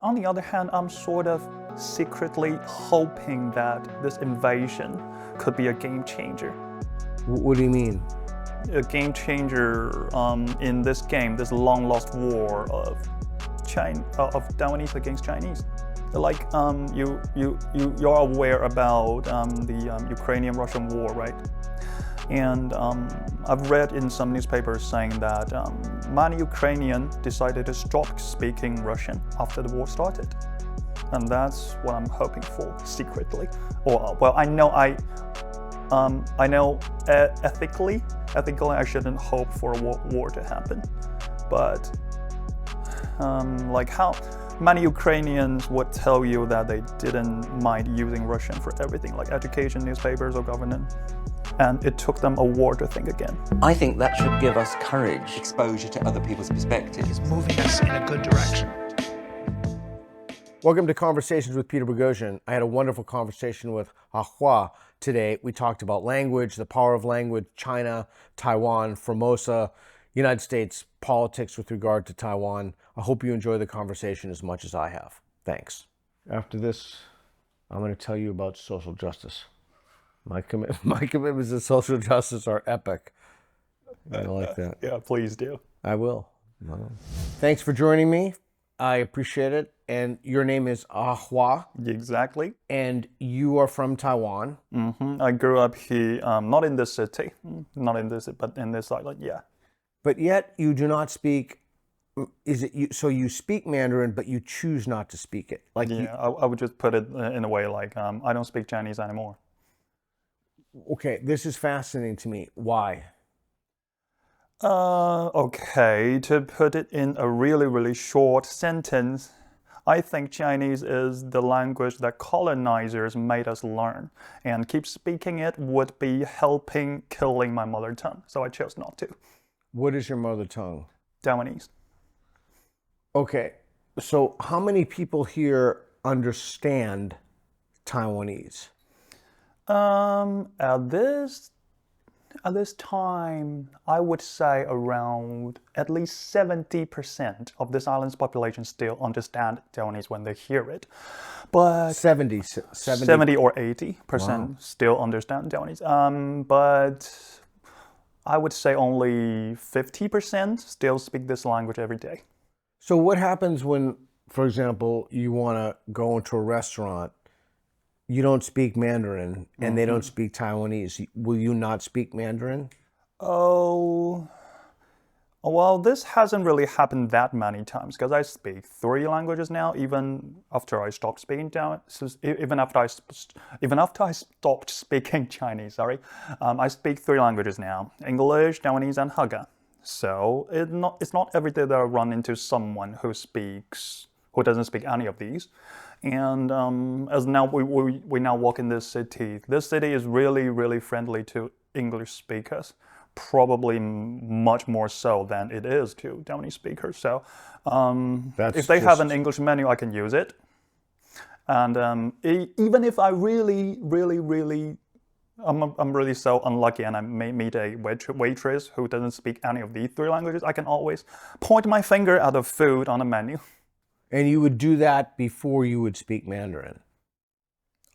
On the other hand, I'm sort of secretly hoping that this invasion could be a game changer. What do you mean? A game changer in this game, this long-lost war of Taiwanese against Chinese. Like you're aware about the Ukrainian-Russian war, right? And I've read in some newspapers saying that many Ukrainians decided to stop speaking Russian after the war started. And that's what I'm hoping for secretly. Or, well, I know ethically I shouldn't hope for a war to happen. But like how many Ukrainians would tell you that they didn't mind using Russian for everything, like education, newspapers, or government. And it took them a war to think again. I think that should give us courage. Exposure to other people's perspectives. It's moving us in a good direction. Welcome to Conversations with Peter Boghossian. I had a wonderful conversation with Hôa today. We talked about language, the power of language, China, Taiwan, Formosa, United States politics with regard to Taiwan. I hope you enjoy the conversation as much as I have. Thanks. After this, I'm going to tell you about social justice. My commitments to social justice are epic. I like that. Yeah, please do. I will. Thanks for joining me. I appreciate it. And your name is Hôa. Exactly. And you are from Taiwan. Mm-hmm. I grew up here, not in this city, but in this island, yeah. But yet you do not speak. So you speak Mandarin, but you choose not to speak it. Like yeah, I would just put it in a way like I don't speak Chinese anymore. Okay, this is fascinating to me. Why? Okay, to put it in a really, really short sentence, I think Chinese is the language that colonizers made us learn, and keep speaking it would be helping killing my mother tongue, so I chose not to. What is your mother tongue? Taiwanese. Okay, so how many people here understand Taiwanese? At this time, I would say around at least 70% of this island's population still understand Taiwanese when they hear it. But 70 or 80% still understand Taiwanese. But I would say only 50% still speak this language every day. So what happens when, for example, you want to go into a restaurant, you don't speak Mandarin, and they don't speak Taiwanese? Will you not speak Mandarin? Oh, well, this hasn't really happened that many times because I speak 3 languages now. Even after I stopped speaking even after I stopped speaking Chinese. I speak 3 languages now: English, Taiwanese, and Hakka. So it's not every day that I run into someone who doesn't speak any of these. And as now we now walk in this city is really, really friendly to English speakers, probably much more so than it is to Taiwanese speakers. So if they have an English menu, I can use it. And even if I really, really, really, I'm really so unlucky and I may meet a waitress who doesn't speak any of these 3 languages, I can always point my finger at the food on the menu. And you would do that before you would speak Mandarin?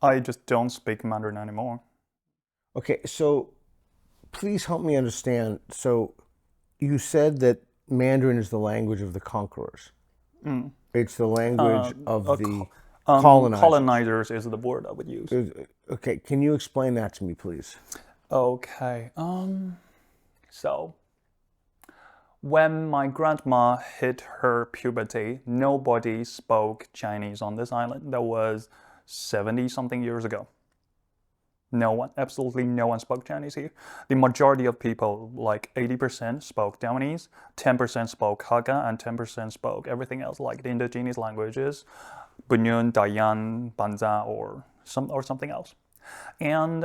I just don't speak Mandarin anymore. Okay, so please help me understand. So you said that Mandarin is the language of the conquerors. It's the language of the colonizers. Colonizers is the word I would use. Okay, can you explain that to me, please? Okay, so when my grandma hit her puberty, nobody spoke Chinese on this island. That was 70-something years ago. No one, absolutely no one spoke Chinese here. The majority of people, like 80%, spoke Taiwanese, 10% spoke Hakka, and 10% spoke everything else, like the indigenous languages, Bunyun, Dayan, Banza, or something else. And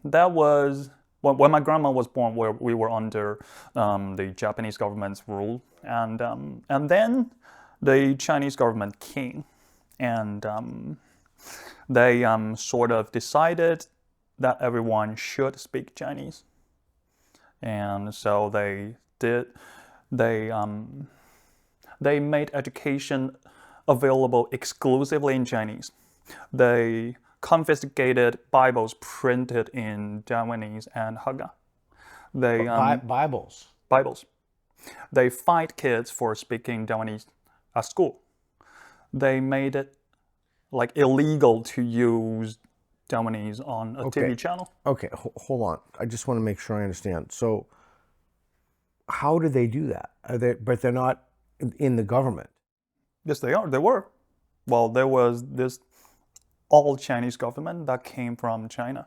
that was when my grandma was born, where we were under the Japanese government's rule, and then the Chinese government came, and they sort of decided that everyone should speak Chinese, and so they made education available exclusively in Chinese. They confiscated Bibles printed in Taiwanese and Hakka. They Bibles. Bibles. They fight kids for speaking Taiwanese at school. They made it like illegal to use Taiwanese on a TV channel. Okay, hold on. I just want to make sure I understand. So, how do they do that? But they're not in the government. Yes, they are. They were. Well, there was this all Chinese government that came from China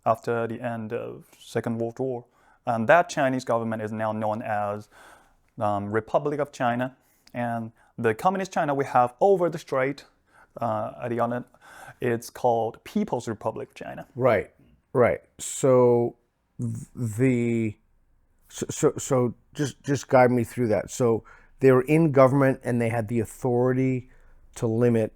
after the end of Second World War. And that Chinese government is now known as Republic of China. And the Communist China we have over the strait at the other, it's called People's Republic of China. Right, right. So so just guide me through that. So they were in government and they had the authority to limit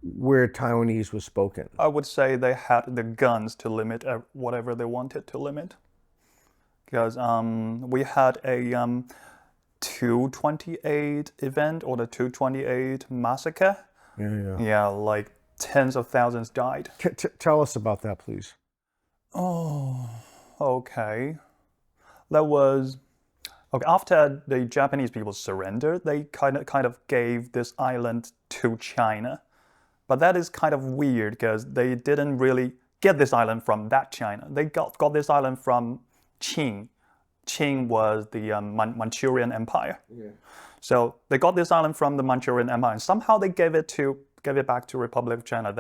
where Taiwanese was spoken. I would say they had the guns to limit whatever they wanted to limit. Because we had a 228 event or the 228 massacre. Yeah, like tens of thousands died. Tell us about that, please. Oh, okay. That was okay. After the Japanese people surrendered, they kind of gave this island to China. But that is kind of weird because they didn't really get this island from that China. They got this island from Qing. Qing was the Manchurian Empire. Yeah. So they got this island from the Manchurian Empire, and somehow they gave it back to Republic of China.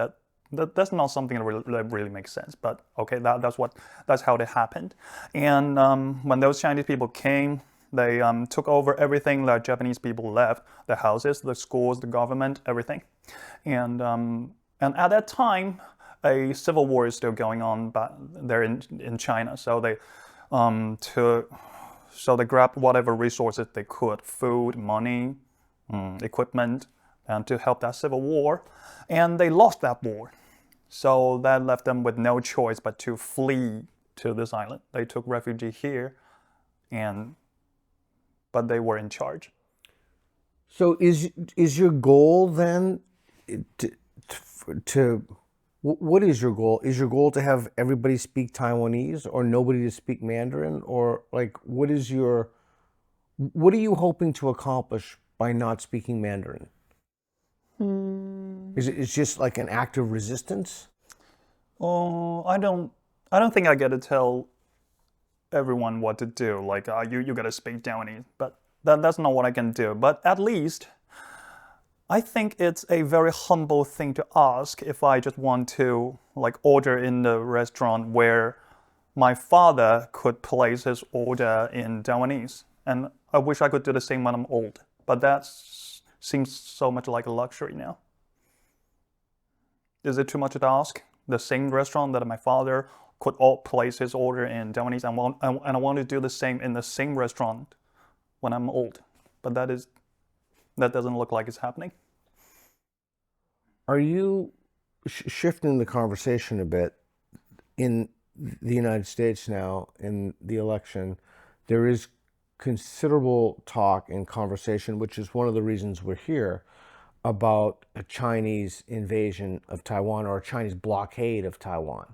That's not something that really makes sense. But okay, that's how it happened. And when those Chinese people came, they took over everything that Japanese people left: the houses, the schools, the government, everything. And at that time, a civil war is still going on there in China. So they they grabbed whatever resources they could: food, money, equipment, and to help that civil war. And they lost that war. So that left them with no choice but to flee to this island. They took refuge here, but they were in charge. So is your goal then to what is your goal? Is your goal to have everybody speak Taiwanese or nobody to speak Mandarin? Or like what are you hoping to accomplish by not speaking Mandarin? Is it just like an act of resistance? Oh, I don't think I get to tell everyone what to do. Like you gotta speak Taiwanese, but that's not what I can do. But at least I think it's a very humble thing to ask if I just want to like order in the restaurant where my father could place his order in Taiwanese. And I wish I could do the same when I'm old. But that seems so much like a luxury now. Is it too much to ask? The same restaurant that my father could place his order in Taiwanese, and I want to do the same in the same restaurant when I'm old. But that doesn't look like it's happening. Are you shifting the conversation a bit? In the United States now, in the election, there is considerable talk and conversation, which is one of the reasons we're here, about a Chinese invasion of Taiwan or a Chinese blockade of Taiwan.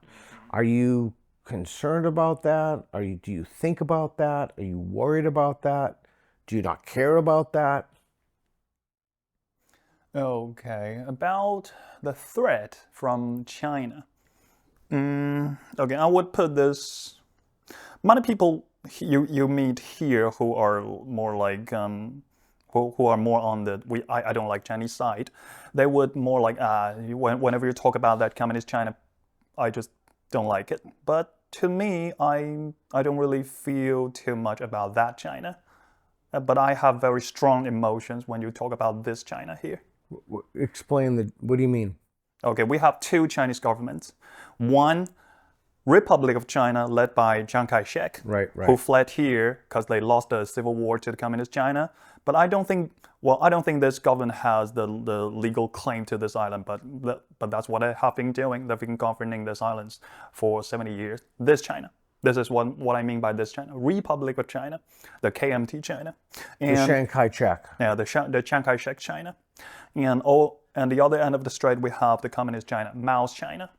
Are you concerned about that? Do you think about that? Are you worried about that? Do you not care about that? Okay, about the threat from China. Okay, I would put this. Many people you meet here who are more like who are more on the I don't like Chinese side. They would more like whenever you talk about that communist China, I just don't like it. But to me, I don't really feel too much about that China. But I have very strong emotions when you talk about this China here. Explain what do you mean? Okay, we have two Chinese governments. One, Republic of China, led by Chiang Kai-shek, right. who fled here because they lost the civil war to the communist China. But I don't think this government has the legal claim to this island. But that's what they have been doing. They've been governing these islands for 70 years. This China, This is what I mean by this China. Republic of China, the KMT China. The Chiang Kai-shek. Yeah, the Chiang Kai-shek China. And the other end of the strait, we have the Communist China, Mao's China.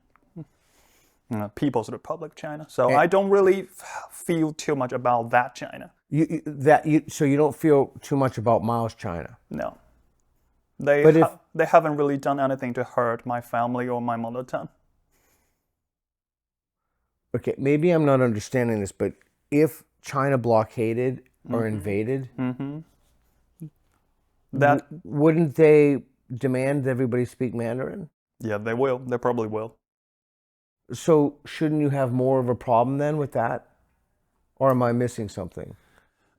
People's Republic China. So I don't really feel too much about that China. So you don't feel too much about Mao's China? No. They haven't really done anything to hurt my family or my mother tongue. Okay, maybe I'm not understanding this, but if China blockaded or invaded, wouldn't they demand that everybody speak Mandarin? Yeah, they will. They probably will. So shouldn't you have more of a problem then with that? Or am I missing something?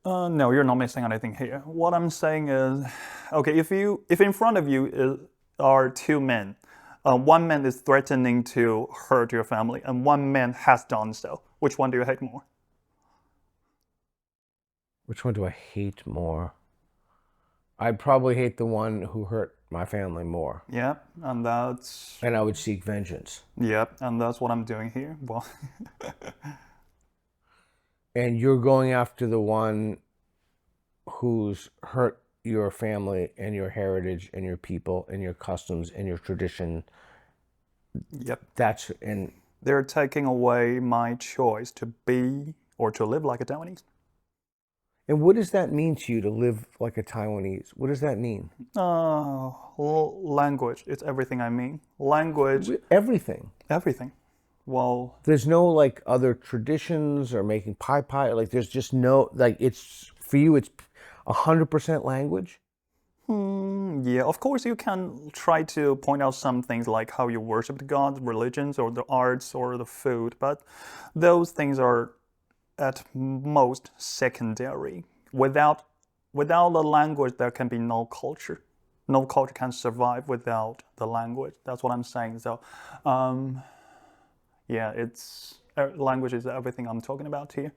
No, you're not missing anything here. What I'm saying is, okay, if in front of you are two men, one man is threatening to hurt your family, and one man has done so, which one do you hate more? Which one do I hate more? I'd probably hate the one who hurt my family more. Yeah, and that's... And I would seek vengeance. Yeah, and that's what I'm doing here. Well... And you're going after the one who's hurt your family and your heritage and your people and your customs and your tradition. Yep. They're taking away my choice to be or to live like a Taiwanese. And what does that mean to you, to live like a Taiwanese? What does that mean? Language. It's everything I mean. Language. Everything. Everything. Well, there's no like other traditions or making pie. Like there's just no, like it's, for you, it's 100% language? Yeah, of course you can try to point out some things like how you worship the gods, religions, or the arts, or the food, but those things are at most secondary. Without the language, there can be no culture. No culture can survive without the language. That's what I'm saying. So, yeah, language is everything I'm talking about here.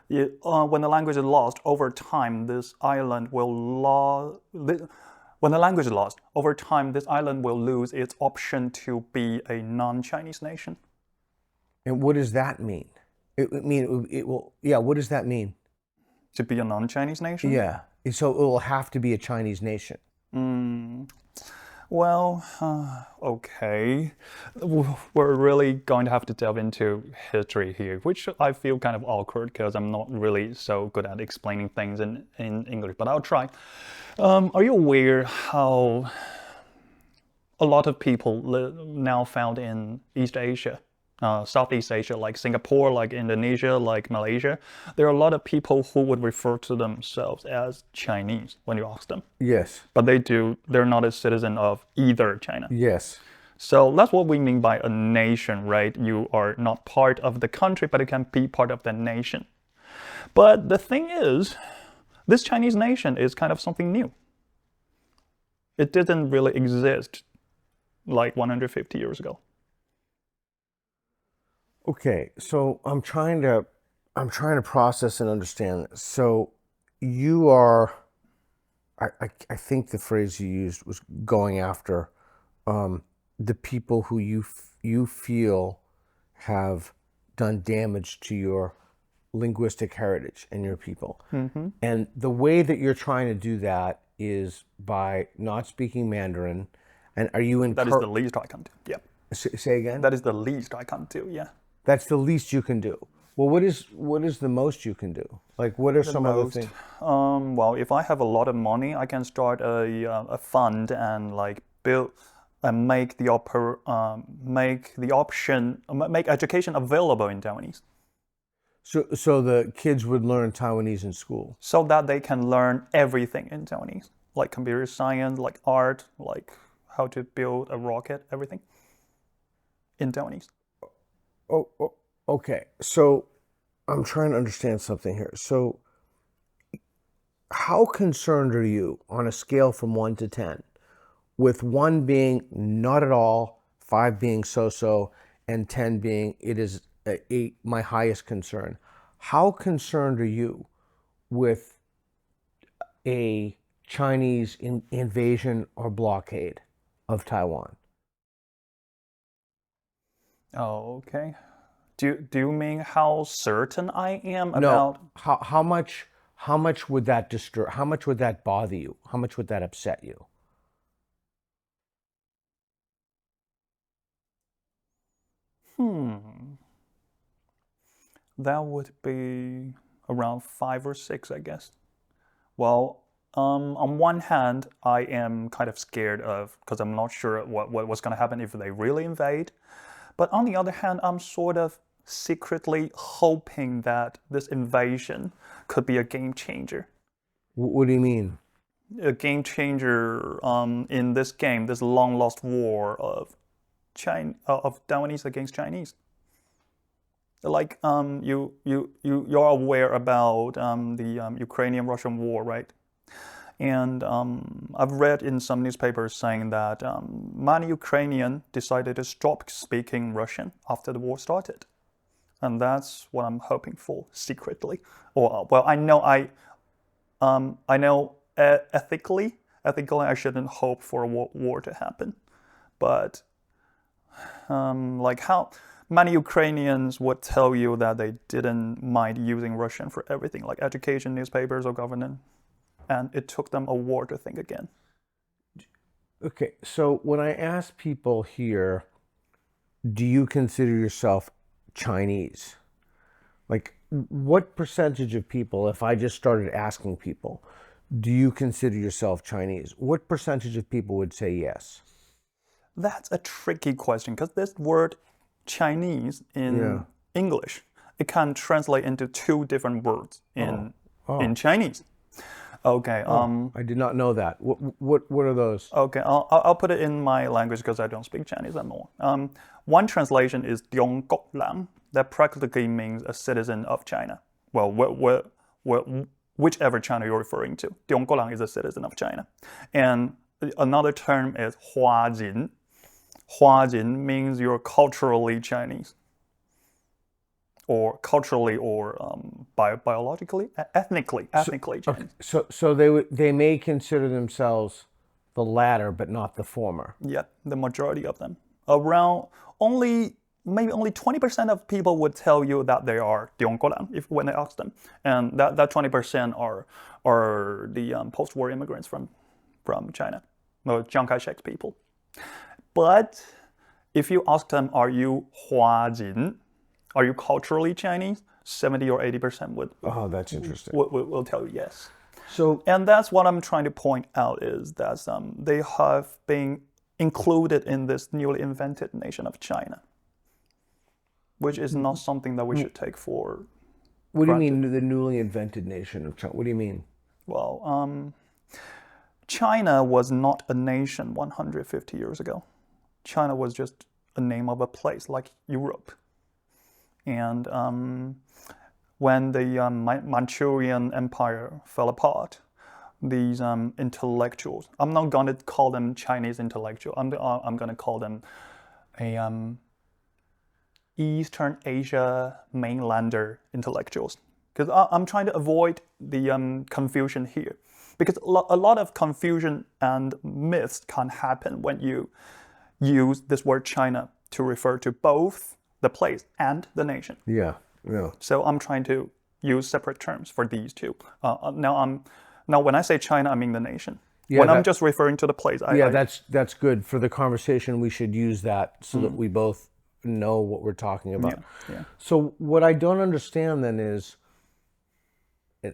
When the language is lost over time, this island will lose its option to be a non-Chinese nation. And what does that mean? What does that mean? To be a non-Chinese nation? Yeah. So it will have to be a Chinese nation. Well, okay. We're really going to have to delve into history here, which I feel kind of awkward because I'm not really so good at explaining things in English, but I'll try. Are you aware how a lot of people now found in East Asia, Southeast Asia, like Singapore, like Indonesia, like Malaysia, there are a lot of people who would refer to themselves as Chinese when you ask them. Yes. But they're not a citizen of either China. Yes. So that's what we mean by a nation, right? You are not part of the country, but you can be part of the nation. But the thing is, this Chinese nation is kind of something new. It didn't really exist like 150 years ago. Okay, so I'm trying to process and understand this. So you are, I think the phrase you used was going after the people who you feel have done damage to your linguistic heritage and your people. Mm-hmm. And the way that you're trying to do that is by not speaking Mandarin. And are you That is the least I can do, yeah. Say again? That is the least I can do, yeah. That's the least you can do. Well, what is the most you can do? Like, what are some other things? Well, if I have a lot of money, I can start a fund and like build and make education available in Taiwanese. So the kids would learn Taiwanese in school? So that they can learn everything in Taiwanese, like computer science, like art, like how to build a rocket, everything in Taiwanese. Oh, okay. So I'm trying to understand something here. So how concerned are you on a scale from 1 to 10, with 1 being not at all, 5 being so-so, and 10 being it is my highest concern? How concerned are you with a Chinese invasion or blockade of Taiwan? Oh, okay. Do you mean how certain I am No, about? how much would that disturb? How much would that bother you? How much would that upset you? That would be around 5 or 6, I guess. Well, on one hand, I am kind of scared of, because I'm not sure what's going to happen if they really invade. But on the other hand, I'm sort of secretly hoping that this invasion could be a game changer. What do you mean? A game changer in this game, this long lost war of Taiwanese against Chinese. Like you're aware about the Ukrainian-Russian war, right? And I've read in some newspapers saying that many Ukrainians decided to stop speaking Russian after the war started, and that's what I'm hoping for secretly. Or well, I know ethically I shouldn't hope for a war to happen, but like how many Ukrainians would tell you that they didn't mind using Russian for everything, like education, newspapers, or government. And it took them a war to think again. Okay, so when I ask people here, do you consider yourself Chinese? Like, what percentage of people, if I just started asking people, do you consider yourself Chinese? What percentage of people would say yes? That's a tricky question because this word Chinese in English, it can translate into 2 different words in Chinese. Okay. I did not know that. What are those? Okay, I'll put it in my language because I don't speak Chinese anymore. One translation is 中国人, that practically means a citizen of China. Well, whichever China you're referring to. 中国人 is a citizen of China. And another term is 华人. 华人 means you're culturally Chinese. Or culturally, or biologically, ethnically Chinese. Okay. So they may consider themselves the latter, but not the former. Yeah, the majority of them. Around maybe only 20% of people would tell you that they are 中国人when they ask them, and that 20% are the post-war immigrants from China, the Chiang Kai-shek's people. But if you ask them, are you 华人? Are you culturally Chinese? 70 or 80% would. Oh, that's interesting. Will tell you yes. So, and that's what I'm trying to point out is that they have been included in this newly invented nation of China, which is not something that we should take for. What do you mean the newly invented nation of China? What do you mean? Well, China was not a nation 150 years ago. China was just a name of a place like Europe. And when the Manchurian Empire fell apart, these intellectuals, I'm not going to call them Chinese intellectuals, I'm going to call them a Eastern Asia mainlander intellectuals. Because I'm trying to avoid the confusion here. Because a lot of confusion and myths can happen when you use this word China to refer to both the place and the nation. Yeah. So I'm trying to use separate terms for these two. Now when I say China, I mean the nation. Yeah, when I'm just referring to the place, that's good for the conversation. We should use that so that we both know what we're talking about. Yeah. So what I don't understand then is,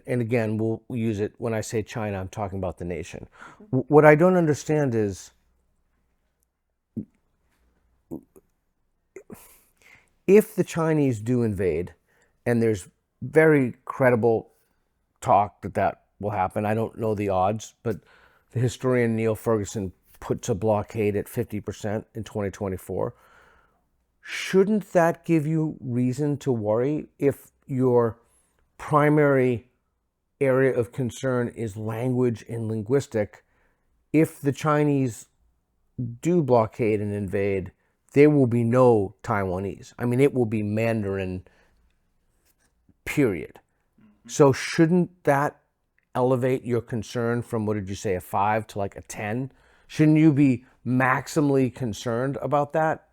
and again, we'll use it when I say China, I'm talking about the nation. What I don't understand is, if the Chinese do invade, and there's very credible talk that will happen, I don't know the odds, but the historian Neil Ferguson puts a blockade at 50% in 2024. Shouldn't that give you reason to worry if your primary area of concern is language and linguistic? If the Chinese do blockade and invade, there will be no Taiwanese. I mean, it will be Mandarin, period. So shouldn't that elevate your concern from, what did you say, a 5 to like a 10? Shouldn't you be maximally concerned about that?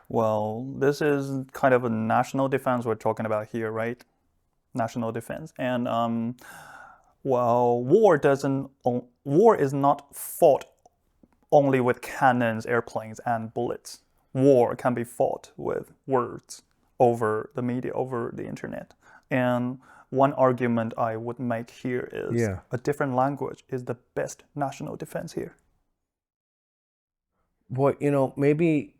Well, this is kind of a national defense we're talking about here, right? National defense. And well, war is not fought only with cannons, airplanes, and bullets. War can be fought with words over the media, over the internet. And one argument I would make here is a different language is the best national defense here. Boy, maybe,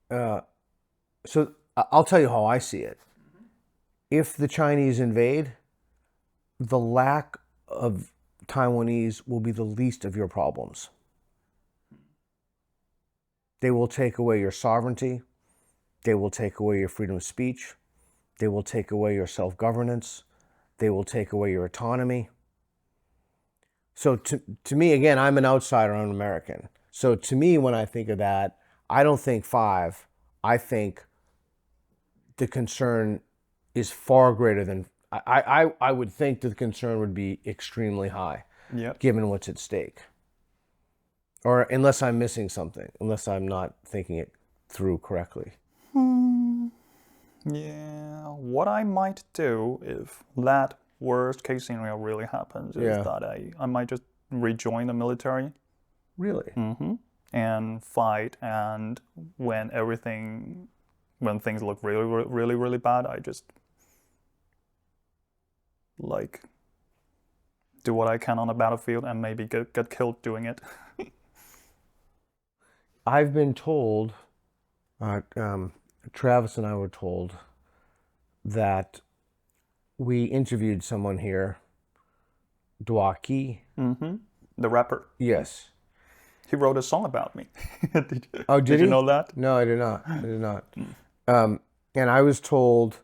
so I'll tell you how I see it. If the Chinese invade, the lack of Taiwanese will be the least of your problems. They will take away your sovereignty. They will take away your freedom of speech. They will take away your self-governance. They will take away your autonomy. So to me, again, I'm an outsider, I'm an American. So to me, when I think of that, I don't think 5. I think the concern is far greater than, I would think that the concern would be extremely high, given what's at stake. Or unless I'm missing something, unless I'm not thinking it through correctly. Yeah, what I might do if that worst case scenario really happens is that I might just rejoin the military. Really? And fight, and when things look really bad, I just like do what I can on the battlefield and maybe get killed doing it. I've been told, Travis and I were told that we interviewed someone here, Lōa Ēng Hôa. The rapper. Yes. He wrote a song about me. Did did you he? know that? No, I did not. I did not. And I was told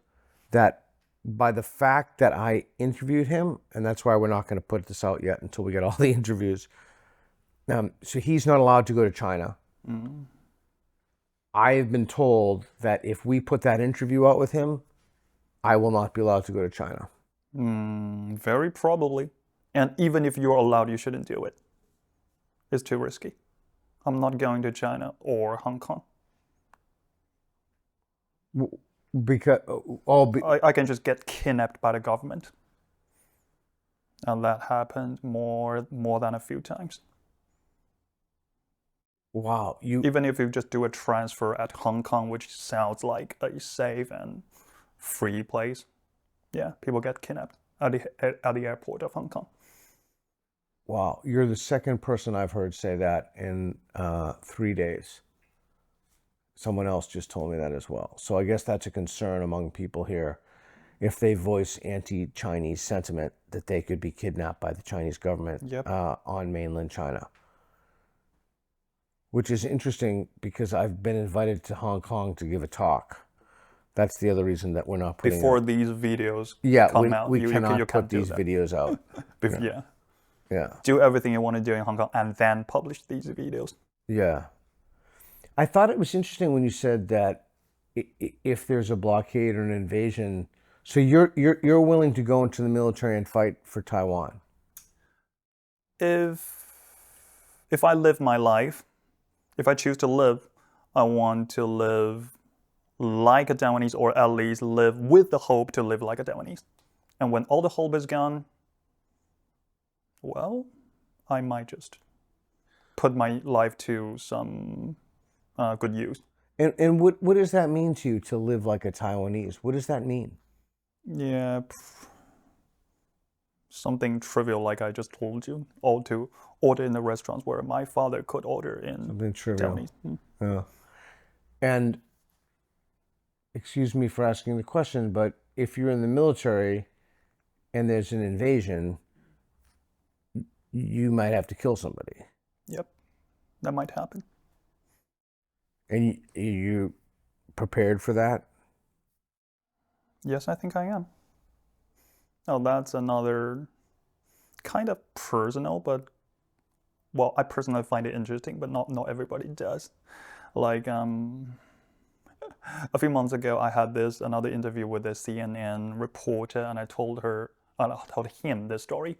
that by the fact that I interviewed him, and that's why we're not going to put this out yet until we get all the interviews. So he's not allowed to go to China. I've been told that if we put that interview out with him, I will not be allowed to go to China. Very probably. And even if you're allowed, you shouldn't do it. It's too risky. I'm not going to China or Hong Kong. Because I can just get kidnapped by the government. And that happened more than a few times. Wow. Even if you just do a transfer at Hong Kong, which sounds like a safe and free place. Yeah, people get kidnapped at the airport of Hong Kong. Wow. You're the second person I've heard say that in 3 days. Someone else just told me that as well. So I guess that's a concern among people here. If they voice anti-Chinese sentiment, that they could be kidnapped by the Chinese government on mainland China. Which is interesting because I've been invited to Hong Kong to give a talk. That's the other reason that we're not putting before these videos come out. We cannot you put these videos out. Yeah. Do everything you want to do in Hong Kong and then publish these videos. Yeah. I thought it was interesting when you said that if there's a blockade or an invasion, so you're willing to go into the military and fight for Taiwan. If I live my life, if I choose to live, I want to live like a Taiwanese, or at least live with the hope to live like a Taiwanese. And when all the hope is gone, well, I might just put my life to some good use. And what does that mean to you, to live like a Taiwanese? What does that mean? Yeah, something trivial like I just told you, or to order in the restaurants where my father could order in something trivial. Taiwanese. Yeah. And excuse me for asking the question, but if you're in the military and there's an invasion, you might have to kill somebody. Yep, that might happen. And you prepared for that? Yes, I think I am. Now that's another kind of personal, but well, I personally find it interesting, but not everybody does. Like a few months ago, I had another interview with a CNN reporter, and I told him this story.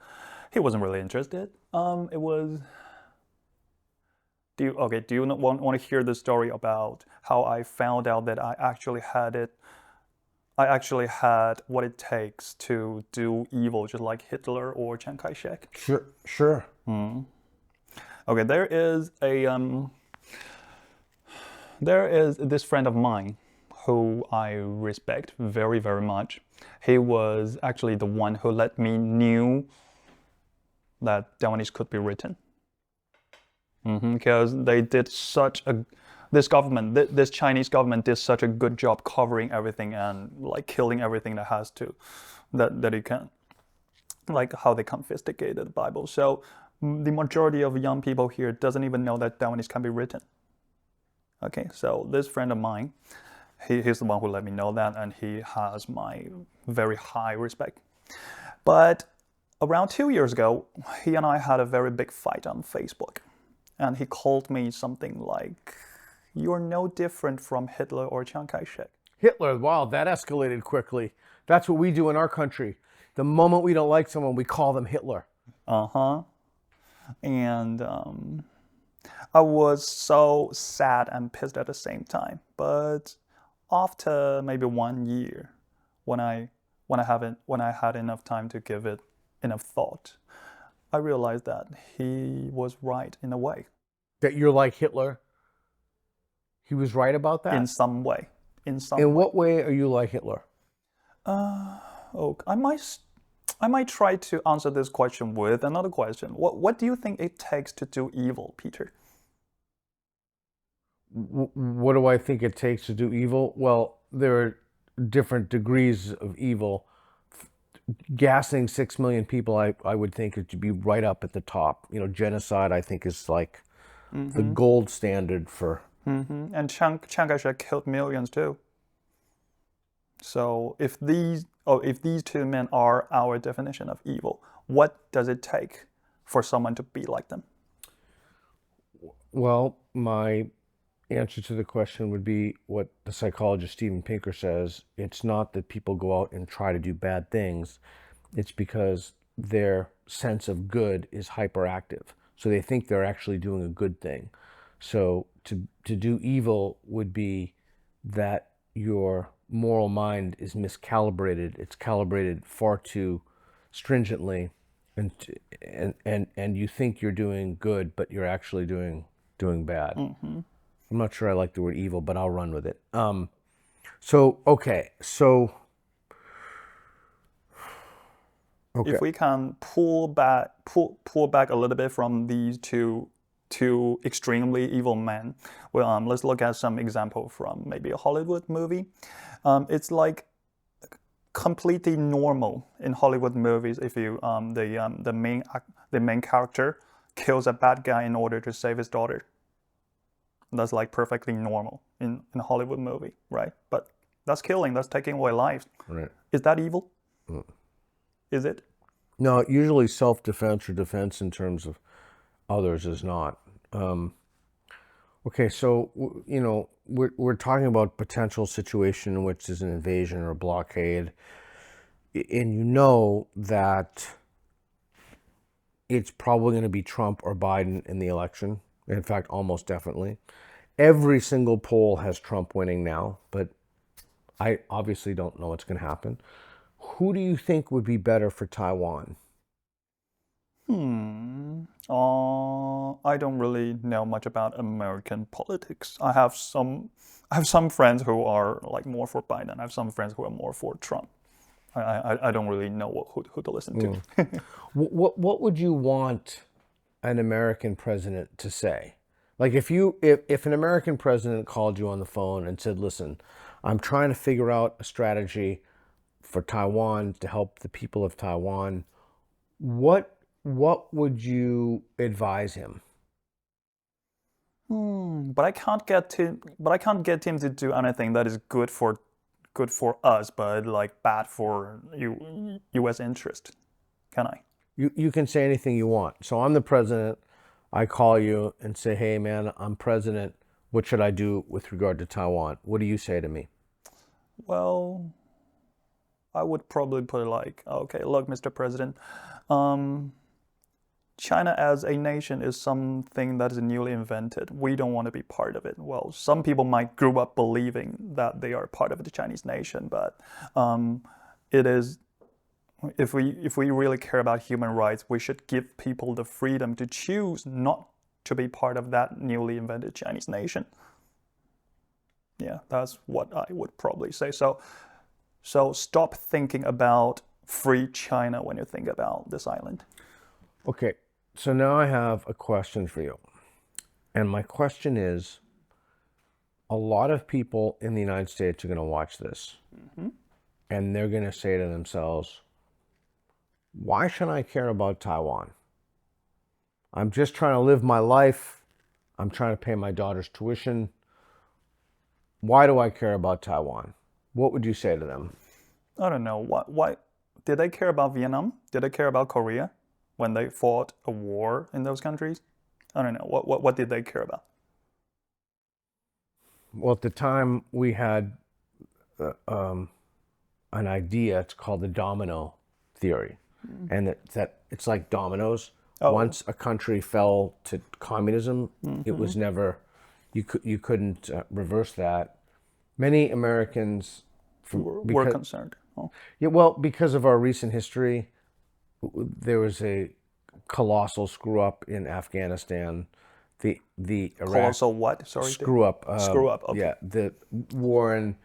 He wasn't really interested. It was Do you want to hear the story about how I found out that I actually had what it takes to do evil, just like Hitler or Chiang Kai-shek? Sure. Okay, there is this friend of mine who I respect very, very much. He was actually the one who let me knew that Taiwanese could be written. Because they did this Chinese government did such a good job covering everything and like killing everything that it can, like how they confiscated the Bible. So the majority of young people here doesn't even know that Taiwanese can be written. Okay, so this friend of mine, he's the one who let me know that, and he has my very high respect. But around 2 years ago, he and I had a very big fight on Facebook. And he called me something like, "You're no different from Hitler or Chiang Kai-shek." Hitler, wow, that escalated quickly. That's what we do in our country. The moment we don't like someone, we call them Hitler. And I was so sad and pissed at the same time. But after maybe 1 year, when I had enough time to give it enough thought, I realized that he was right in a way. That you're like Hitler? He was right about that? In some way. In what way are you like Hitler? I might try to answer this question with another question. What do you think it takes to do evil, Peter? What do I think it takes to do evil? Well, there are different degrees of evil. Gassing 6 million people, I would think it should be right up at the top. Genocide, I think, is like the gold standard for. And Chiang Kai-shek killed millions too. So if these two men are our definition of evil, what does it take for someone to be like them? Well, my answer to the question would be what the psychologist Steven Pinker says. It's not that people go out and try to do bad things. It's because their sense of good is hyperactive. So they think they're actually doing a good thing. So to do evil would be that your moral mind is miscalibrated. It's calibrated far too stringently, and you think you're doing good, but you're actually doing bad. I'm not sure I like the word evil, but I'll run with it. Okay. If we can pull back a little bit from these two extremely evil men, well, let's look at some example from maybe a Hollywood movie. It's like completely normal in Hollywood movies if you the main character kills a bad guy in order to save his daughter. That's like perfectly normal in a Hollywood movie, right? But that's killing, that's taking away lives. Right. Is that evil? Is it? No, usually self-defense or defense in terms of others is not. Okay, so we're talking about potential situation in which there's an invasion or a blockade, and you know that it's probably going to be Trump or Biden in the election. In fact, almost definitely. Every single poll has Trump winning now, but I obviously don't know what's going to happen. Who do you think would be better for Taiwan? I don't really know much about American politics. I have some friends who are like more for Biden. I have some friends who are more for Trump. I don't really know who to listen to. What would you want an American president to say? Like if an American president called you on the phone and said, "Listen, I'm trying to figure out a strategy for Taiwan to help the people of Taiwan," what would you advise him? But I can't get him to do anything that is good for us, but like bad for U.S. interest. Can I? You can say anything you want. So I'm the president. I call you and say, "Hey man, I'm president. What should I do with regard to Taiwan?" What do you say to me? Well, I would probably put it like, "Okay, look, Mr. President, China as a nation is something that is newly invented. We don't want to be part of it. Well, some people might grow up believing that they are part of the Chinese nation, but it is. If we really care about human rights, we should give people the freedom to choose not to be part of that newly invented Chinese nation. Yeah, that's what I would probably say. So stop thinking about free China when you think about this island. Okay, so now I have a question for you. And my question is, a lot of people in the United States are going to watch this. And they're going to say to themselves, why should I care about Taiwan? I'm just trying to live my life. I'm trying to pay my daughter's tuition. Why do I care about Taiwan? What would you say to them? I don't know. Why did they care about Vietnam? Did they care about Korea when they fought a war in those countries? I don't know. What did they care about? Well, at the time we had an idea. It's called the domino theory, and that it's like dominoes. Once a country fell to communism, it was never. You couldn't reverse that. Many Americans were concerned. Oh. Yeah, well, because of our recent history, there was a colossal screw up in Afghanistan. The Iraq Colossal what? Sorry. screw up. Screw up. Okay. Yeah, the war in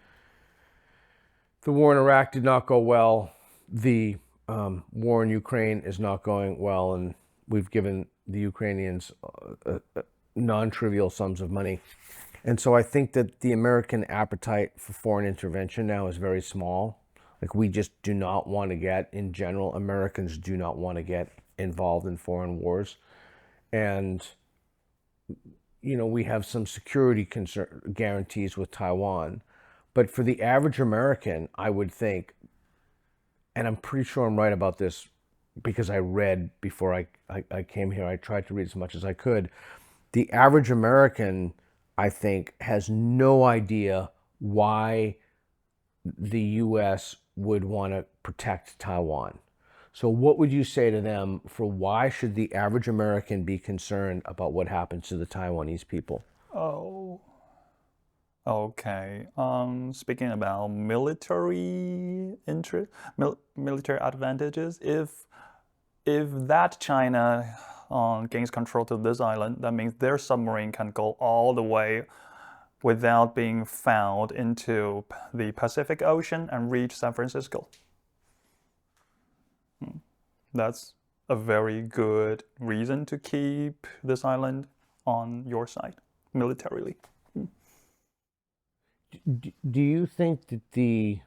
Iraq did not go well. The war in Ukraine is not going well, and we've given the Ukrainians non-trivial sums of money. And so I think that the American appetite for foreign intervention now is very small. Like, we just do not want to get, in general, Americans do not want to get involved in foreign wars. And, you know, we have some security guarantees with Taiwan. But for the average American, I would think, and I'm pretty sure I'm right about this because I read before I came here, I tried to read as much as I could. The average American, I think, has no idea why the U.S. would want to protect Taiwan. So what would you say to them for why should the average American be concerned about what happens to the Taiwanese people? Oh, okay. Speaking about military military advantages, if that China gains control to this island, that means their submarine can go all the way without being found into the Pacific Ocean and reach San Francisco. That's a very good reason to keep this island on your side, militarily. Do you think that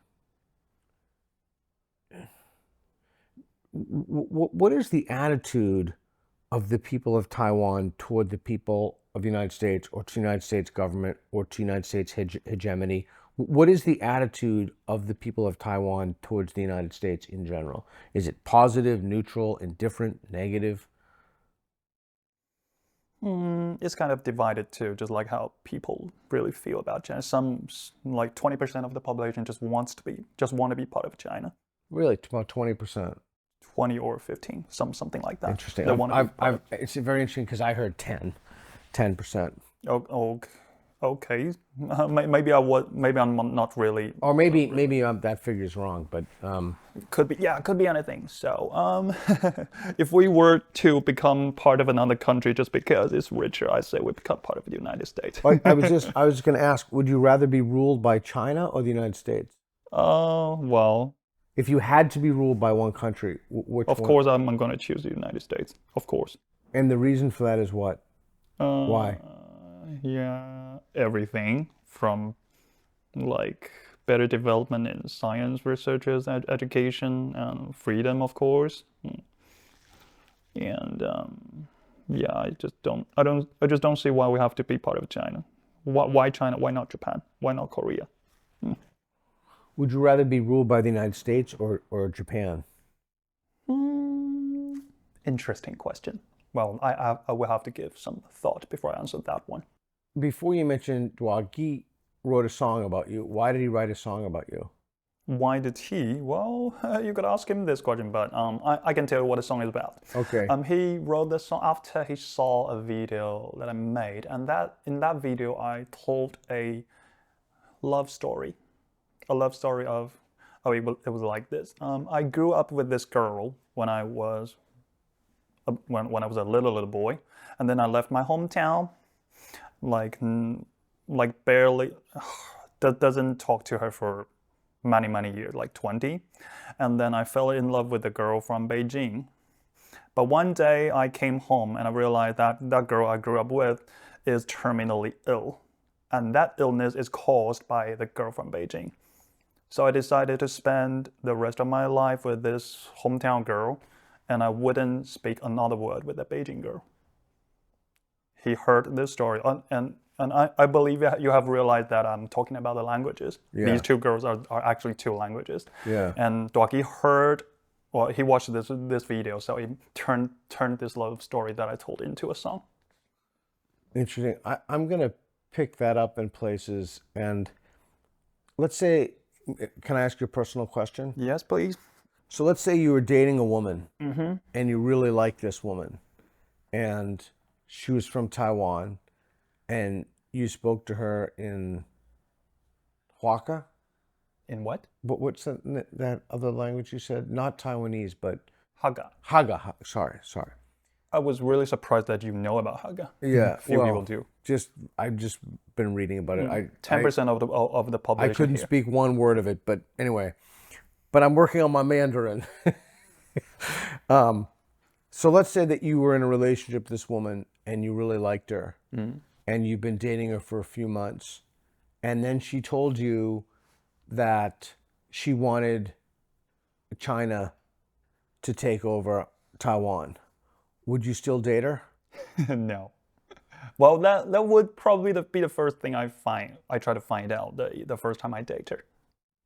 what is the attitude of the people of Taiwan toward the people of the United States, or to the United States government, or to United States hegemony? What is the attitude of the people of Taiwan towards the United States in general? Is it positive, neutral, indifferent, negative? It's kind of divided too, just like how people really feel about China. Some, like 20% of the population, just want to be part of China. Really, about 20%. 20 or 15, something like that. Interesting. It's very interesting because I heard 10%. Oh, okay. Maybe I'm not really. Or maybe that figure's wrong, but could be anything. So if we were to become part of another country just because it's richer, I say we become part of the United States. I was going to ask, would you rather be ruled by China or the United States? Well, if you had to be ruled by one country, which one? Of course, I'm going to choose the United States. Of course. And the reason for that is what? Why? Yeah, everything from like better development in science, researchers, education, and freedom, of course. And yeah, I just don't see why we have to be part of China. Why China? Why not Japan? Why not Korea? Would you rather be ruled by the United States or Japan? Interesting question. Well, I will have to give some thought before I answer that one. Before you mentioned Guy wrote a song about you. Why did he write a song about you? Why did he? Well, you could ask him this question, but I can tell you what the song is about. Okay. He wrote the song after he saw a video that I made, and in that video I told a love story. A love story of, it was like this. I grew up with this girl when I was when I was a little boy, and then I left my hometown, like barely, doesn't talk to her for many years, like 20, and then I fell in love with a girl from Beijing. But one day I came home and I realized that that girl I grew up with is terminally ill, and that illness is caused by the girl from Beijing. So I decided to spend the rest of my life with this hometown girl, and I wouldn't speak another word with the Beijing girl. He heard this story, and I believe you have realized that I'm talking about the languages. Yeah. These two girls are actually two languages. Yeah. And Duaki he watched this video, so he turned this love story that I told into a song. Interesting. I'm going to pick that up in places. And let's say, can I ask you a personal question? Yes, please. So let's say you were dating a woman and you really like this woman and she was from Taiwan and you spoke to her in Huaka? In what? But what's that other language you said? Not Taiwanese, but Haga. Haga. Sorry. I was really surprised that you know about Haga. Yeah, Few people do. I've just been reading about it. 10% of the population. I couldn't here. speak one word of it, but anyway. But I'm working on my Mandarin. So let's say that you were in a relationship with this woman and you really liked her, and you've been dating her for a few months, and then she told you that she wanted China to take over Taiwan. Would you still date her? No. Well, that would probably be the first thing I try to find out the first time I date her.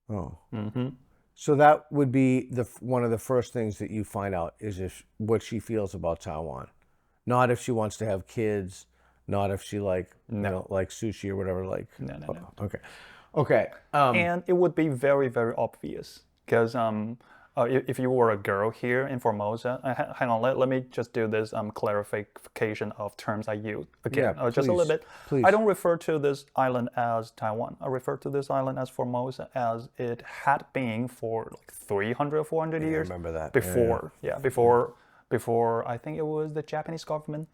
Oh. So that would be one of the first things that you find out is what she feels about Taiwan. Not if she wants to have kids, not if she like sushi or whatever. No. Okay. And it would be very, very obvious because if you were a girl here in Formosa, hang on, let me just do this clarification of terms I use again, just a little bit. Please. I don't refer to this island as Taiwan. I refer to this island as Formosa, as it had been for like 300 or 400 years. I remember that. Before I think it was the Japanese government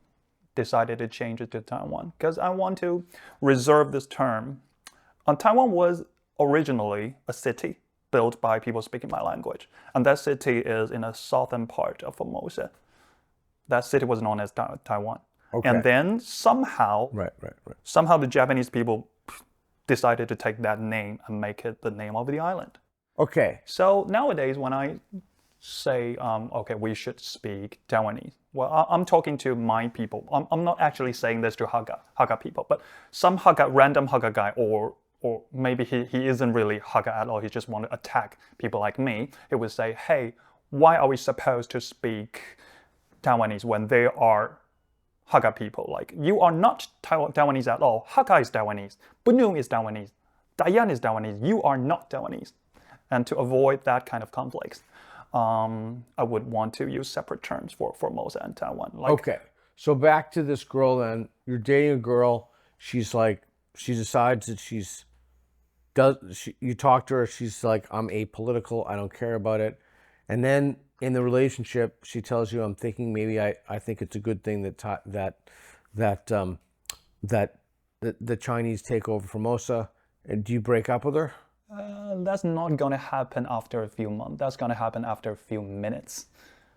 decided to change it to Taiwan, because I want to reserve this term. Taiwan was originally a city built by people speaking my language. And that city is in the southern part of Formosa. That city was known as Taiwan. Okay. And then somehow, somehow the Japanese people decided to take that name and make it the name of the island. Okay. So nowadays, when I say, okay, we should speak Taiwanese, well, I'm talking to my people. I'm not actually saying this to Haga people, but some random Haga guy, or maybe he isn't really Haga at all, he just want to attack people like me. He would say, hey, why are we supposed to speak Taiwanese when they are Haga people? Like, you are not Taiwanese at all. Haga is Taiwanese. Bunung is Taiwanese. Dayan is Taiwanese. You are not Taiwanese. And to avoid that kind of conflicts, I would want to use separate terms for Formosa and Taiwan. Okay. So back to this girl then. You're dating a girl. She decides that you talk to her, she's like, I'm apolitical, I don't care about it. And then in the relationship, she tells you, I'm thinking maybe I think it's a good thing that the Chinese take over Formosa. And do you break up with her? That's not going to happen after a few months. That's going to happen after a few minutes.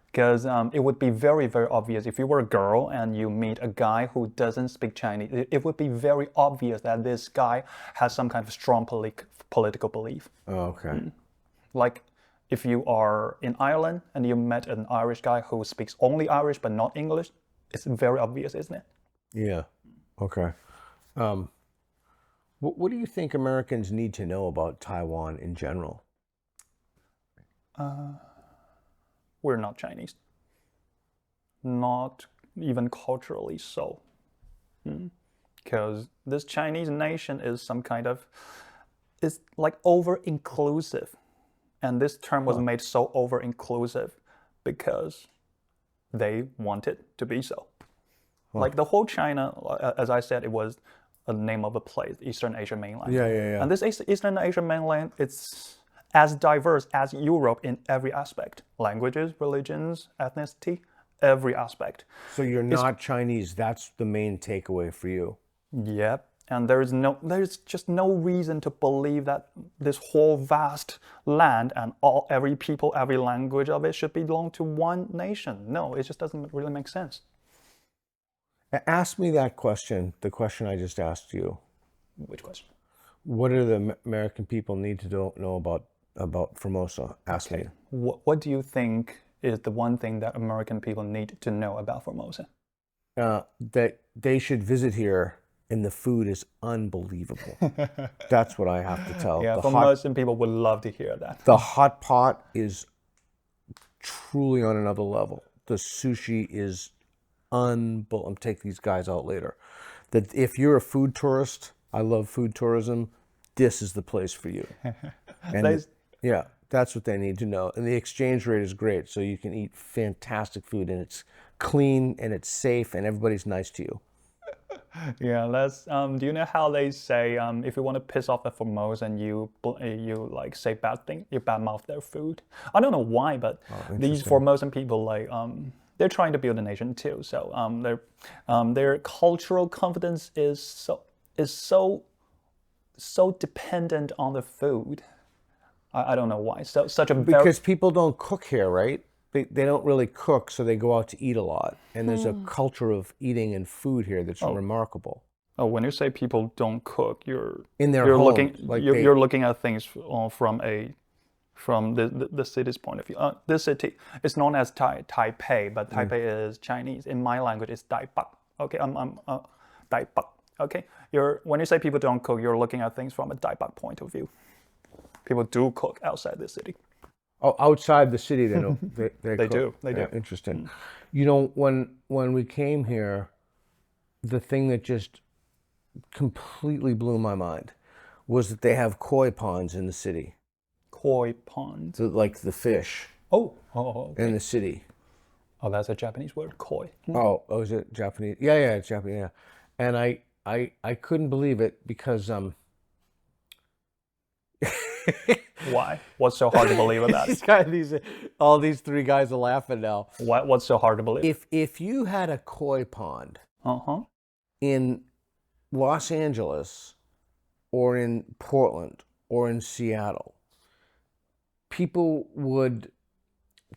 Because it would be very, very obvious if you were a girl and you meet a guy who doesn't speak Chinese. It would be very obvious that this guy has some kind of strong political belief. Oh, okay. Like if you are in Ireland and you met an Irish guy who speaks only Irish but not English, it's very obvious, isn't it? Yeah. Okay. What do you think Americans need to know about Taiwan in general? We're not Chinese. Not even culturally so. Because this Chinese nation is some kind of, it's like over-inclusive. And this term was made so over-inclusive because they wanted to be so. Like the whole China, as I said, it was a name of a place, Eastern Asia mainland. Yeah. And this Eastern Asia mainland, it's as diverse as Europe in every aspect. Languages, religions, ethnicity, every aspect. So you're not Chinese. That's the main takeaway for you. Yep. And there's just no reason to believe that this whole vast land and every people, every language of it should belong to one nation. No, it just doesn't really make sense. Ask me that question, the question I just asked you. Which question? What do the American people need to know about Formosa? Ask me. What do you think is the one thing that American people need to know about Formosa? That they should visit here, and the food is unbelievable. That's what I have to tell. Yeah, Formosan people would love to hear that. The hot pot is truly on another level. The sushi is unbelievable. I'm taking these guys out later. That if you're a food tourist, I love food tourism, this is the place for you. And yeah, that's what they need to know. And the exchange rate is great, so you can eat fantastic food, and it's clean, and it's safe, and everybody's nice to you. Yeah, do you know how they say if you want to piss off the Formosan, you like say bad thing, you badmouth their food? I don't know why, but these Formosan people they're trying to build a nation too. So their cultural confidence is so dependent on the food. I don't know why. So because people don't cook here, right? They don't really cook, so they go out to eat a lot. And there's a culture of eating and food here that's remarkable. Oh, when you say people don't cook, you're home, you're looking at things from the city's point of view. This city is known as Taipei, but Taipei is Chinese. In my language, it's Taipak. Okay, I'm Taipak. Okay, when you say people don't cook, you're looking at things from a Taipak point of view. People do cook outside the city. Oh, outside the city, they don't. They do. Yeah, interesting. You know, when we came here, the thing that just completely blew my mind was that they have koi ponds in the city. Koi ponds, like the fish. Okay. In the city. Oh, that's a Japanese word, koi. Oh, is it Japanese? Yeah, it's Japanese. Yeah, and I couldn't believe it because Why? What's so hard to believe about it? All these three guys are laughing now. What's so hard to believe? If you had a koi pond in Los Angeles or in Portland or in Seattle, people would,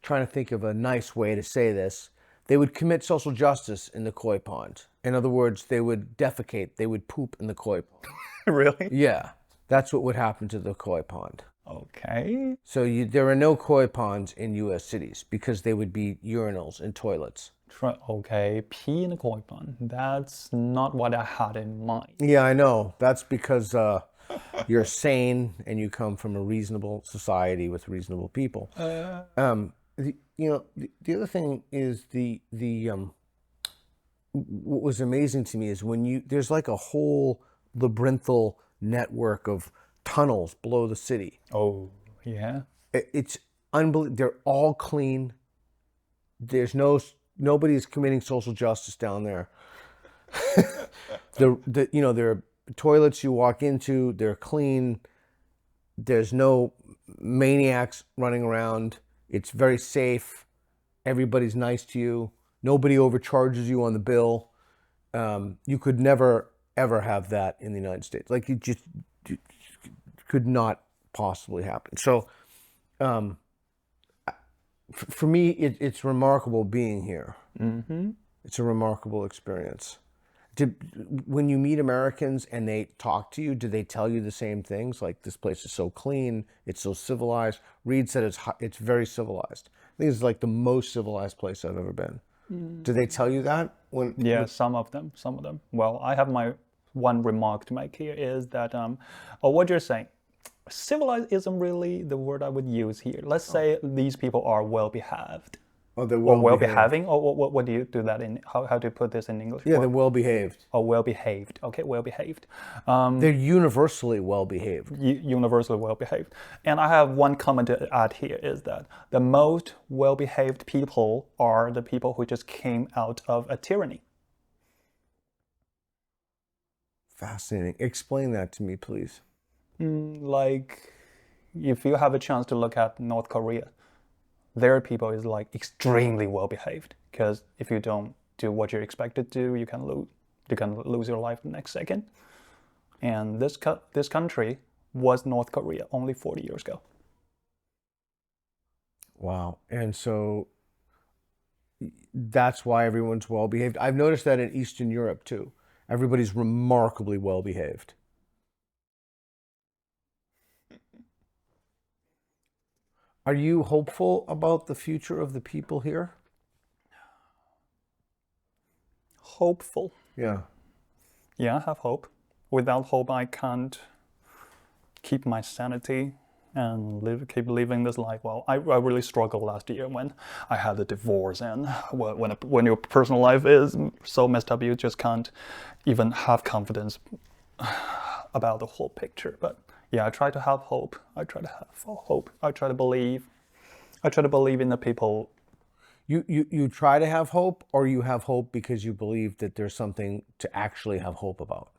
trying to think of a nice way to say this, they would commit social justice in the koi pond. In other words, they would defecate, they would poop in the koi pond. Really? Yeah. That's what would happen to the koi pond. Okay. So there are no koi ponds in U.S. cities because they would be urinals and toilets. Okay, pee in a koi pond. That's not what I had in mind. Yeah, I know. That's because you're sane and you come from a reasonable society with reasonable people. The other thing is what was amazing to me is there's like a whole labyrinthal network of tunnels below the city. Oh, yeah. It's unbelievable. They're all clean. There's nobody's committing social justice down there. There are toilets you walk into. They're clean. There's no maniacs running around. It's very safe. Everybody's nice to you. Nobody overcharges you on the bill. You could never ever have that in the United States. Like it just could not possibly happen. So for me, it's remarkable being here. Mm-hmm. It's a remarkable experience. When you meet Americans and they talk to you, do they tell you the same things? Like, this place is so clean, it's so civilized. Reed said it's very civilized. I think it's like the most civilized place I've ever been. Mm. Do they tell you that? Some of them. Well, I have my one remark to make here is that, what you're saying, civilized isn't really the word I would use here. Let's say these people are well behaved. Oh, they're or well behaved. well-behaving, or what do you do that in? How do you put this in English? Yeah, they're well behaved. Oh, well-behaved. Okay, well-behaved. They're universally well behaved. Universally well-behaved. And I have one comment to add here is that the most well-behaved people are the people who just came out of a tyranny. Fascinating. Explain that to me, please. Like, if you have a chance to look at North Korea, their people is like extremely well-behaved, because if you don't do what you're expected to do, you can lose your life the next second. And this country was North Korea only 40 years ago. Wow. And so that's why everyone's well behaved. I've noticed that in Eastern Europe too. Everybody's remarkably well behaved. Are you hopeful about the future of the people here? Hopeful. Yeah. Yeah, I have hope. Without hope, I can't keep my sanity and keep living this life. Well, I really struggled last year when I had a divorce, and when your personal life is so messed up, you just can't even have confidence about the whole picture. But yeah, I try to have hope. I try to have hope. I try to believe. I try to believe in the people. You try to have hope, or you have hope because you believe that there's something to actually have hope about?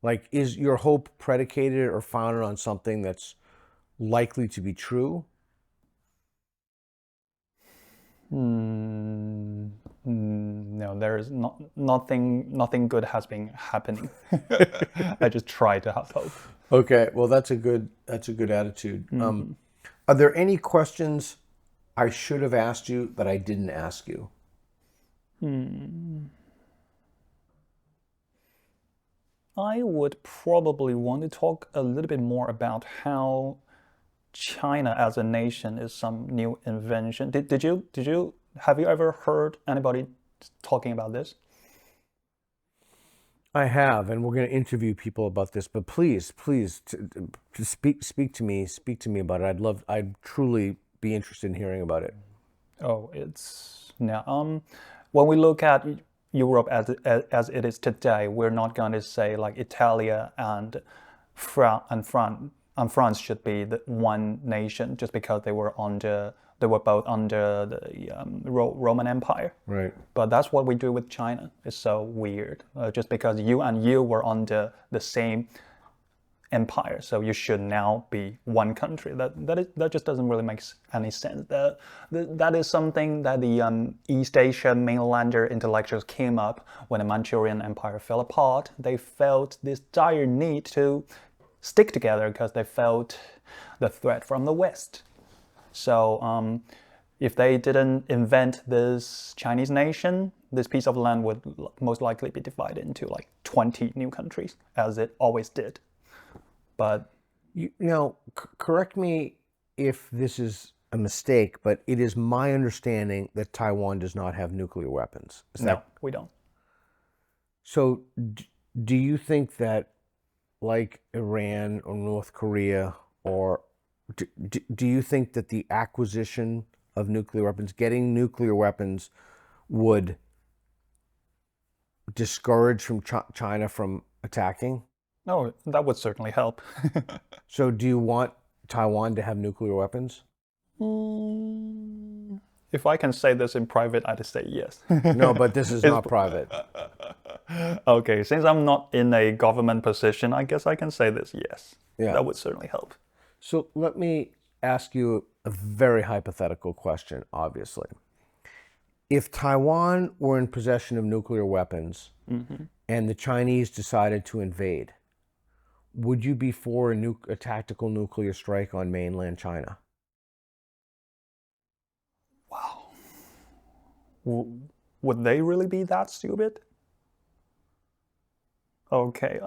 Like, is your hope predicated or founded on something that's likely to be true? No, there is nothing good has been happening. I just try to have hope. Okay, well, that's a good attitude. Are there any questions I should have asked you that I didn't ask you? I would probably want to talk a little bit more about how China as a nation is some new invention. Have you ever heard anybody talking about this? I have, and we're going to interview people about this. But please, to speak to me about it. I'd truly be interested in hearing about it. Oh, it's now. When we look at Europe as it is today, we're not going to say like Italia and France should be the one nation just because they were both under the Roman Empire. Right. But that's what we do with China. It's so weird. Just because you were under the same empire, so you should now be one country. That just doesn't really make any sense. That is something that the East Asia mainlander intellectuals came up when the Manchurian Empire fell apart. They felt this dire need to stick together because they felt the threat from the West. So if they didn't invent this Chinese nation, this piece of land would most likely be divided into like 20 new countries, as it always did. But correct me if this is a mistake, but it is my understanding that Taiwan does not have nuclear weapons. No, we don't. So do you think that, like Iran or North Korea, or do you think that the acquisition of nuclear weapons, getting nuclear weapons, would discourage from China from attacking? No, that would certainly help. So do you want Taiwan to have nuclear weapons? If I can say this in private, I'd say yes. No, but this is not private. Okay, since I'm not in a government position, I guess I can say this, yes. Yeah. That would certainly help. So let me ask you a very hypothetical question, obviously. If Taiwan were in possession of nuclear weapons and the Chinese decided to invade, would you be for a tactical nuclear strike on mainland China? Wow. Would they really be that stupid? Okay,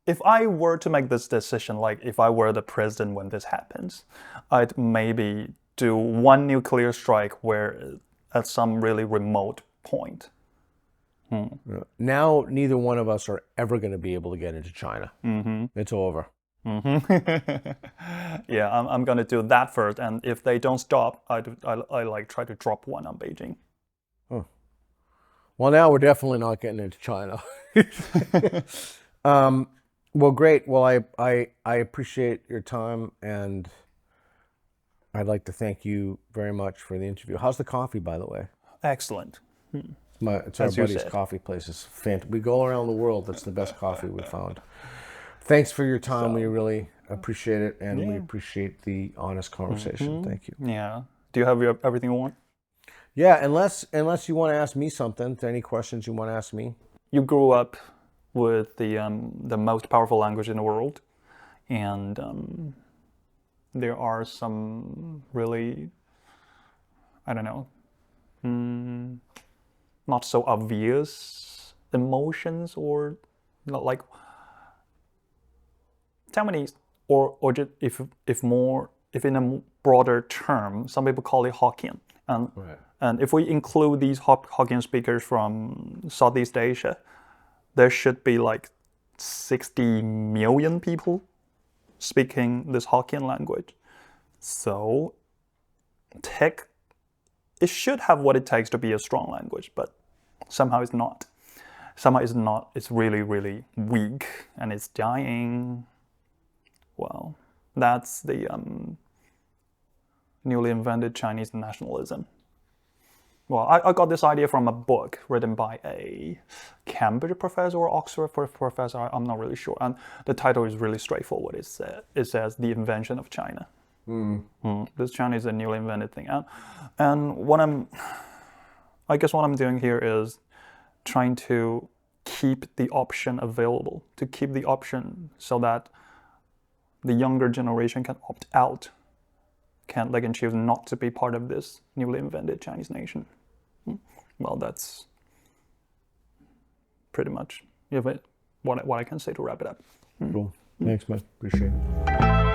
if I were to make this decision, like if I were the president when this happens, I'd maybe do one nuclear strike at some really remote point. Now, neither one of us are ever going to be able to get into China. It's over. Yeah, I'm gonna do that first, and if they don't stop, I like try to drop one on Beijing. Well, now we're definitely not getting into China. Well, great. Well, I appreciate your time, and I'd like to thank you very much for the interview. How's the coffee, by the way? Excellent. It's our As you buddy's said. coffee place. It's fantastic. We go around the world. That's the best coffee we've found. Thanks for your time. We really appreciate it, and we appreciate the honest conversation. Thank you. Yeah. Do you have everything you want? Yeah, unless you want to ask me something, if there are any questions you want to ask me. You grew up with the most powerful language in the world, and there are some really, I don't know, not so obvious emotions, or not like Taiwanese, or just if in a broader term, some people call it Hokkien, and Right. and if we include these Hokkien speakers from Southeast Asia, there should be like 60 million people speaking this Hokkien language. So it should have what it takes to be a strong language, but somehow it's not. Somehow it's not. It's really, really weak, and it's dying. Well, that's the newly invented Chinese nationalism. Well, I got this idea from a book written by a Cambridge professor or Oxford professor. I'm not really sure. And the title is really straightforward. It says The Invention of China. This China is a newly invented thing. And I guess what I'm doing here is trying to keep the option available, to keep the option so that the younger generation can opt out. They can choose not to be part of this newly invented Chinese nation. Well, that's pretty much what I can say to wrap it up. Cool. Thanks, man. Appreciate it.